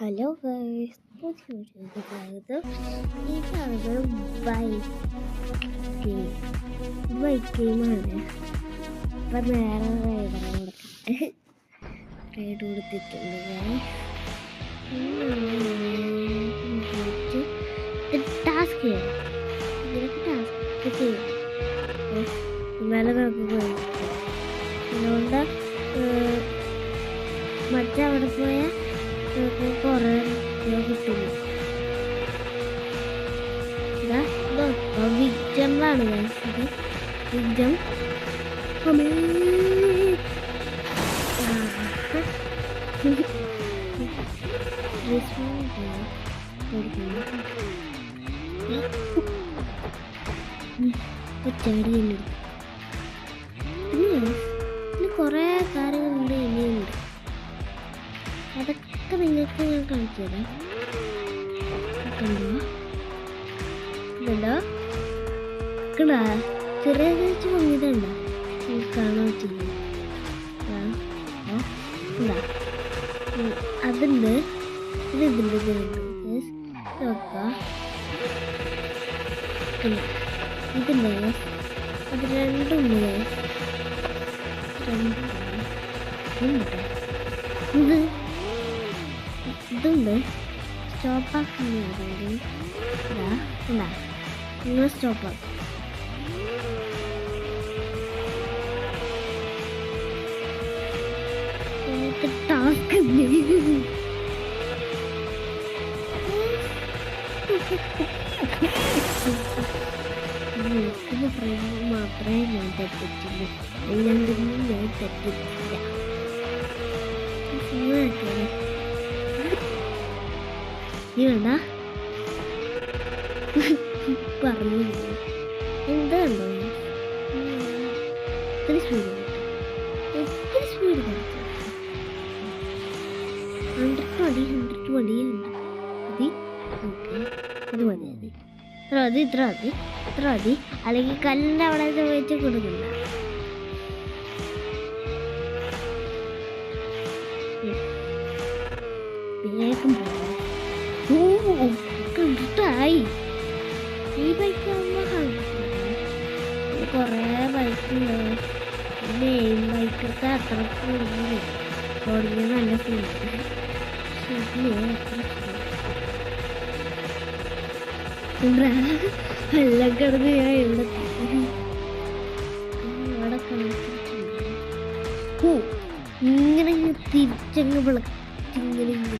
Hello guys, പുതിയൊരു സ്വാഗതം. ഇതാണ് ബൈക്ക് ഗെയിമാണ്. ഇപ്പം നേരെ റൈഡ് കൊടുത്തിട്ടുണ്ട്. ടാസ്ക് ചെയ്യും എന്നാലും നമുക്ക് പോയി അതുകൊണ്ട് മറ്റവിടെ പോയാൽ കുറേ കിട്ടുന്നു. വിജമാണ് വിജം ചെടിയുണ്ട്. പിന്നെ കുറേ കാര്യങ്ങളുണ്ട്, ഇനിയുണ്ട്. അതൊക്കെ നിങ്ങൾക്ക് ഞാൻ കാണിച്ചു തരാം. ഇതുണ്ടോ ചെറിയ കഴിച്ച് പൊങ്ങിയതുണ്ടോ കാണാൻ പറ്റില്ല. അതുണ്ട്, ഇതിൻ്റെ നോക്കാം. ഇതില്ലേ അത് രണ്ടുണ്ട്. ഇതുണ്ട് സ്റ്റോപ്പാക്കുന്നത്. നിങ്ങൾ സ്റ്റോപ്പാക്കും. ടാസ്ക് മാത്രമേ ഞാൻ തെറ്റിച്ചുള്ളൂ, എല്ലാവരും ഞാൻ തെറ്റിച്ചില്ല. നീ വേണ്ട പറഞ്ഞു എന്താണോ ഒത്തിരി സ്പീഡ് കളിച്ചു. 100 മടിയുണ്ട്. അത് മതി, ഇത്ര മതി. അല്ലെങ്കിൽ കല്ലിൻ്റെ അവിടെ വെച്ച് കൊടുക്കണ്ട. വേഗം കണ്ടിട്ടായി. ഈ ബൈക്ക് ആകുമ്പോൾ കുറേ ബൈക്കുണ്ട്. മെയിൻ ബൈക്കൊക്കെ അത്ര ഓടിക്കാൻ നല്ല സ്പീഡ്. എല്ലാം കിടന്ന് ഞാൻ ഇവിടെ കാണിച്ചിട്ടുണ്ട്. ഇങ്ങനെ തിരിച്ചങ്ങ് വിളക്ക്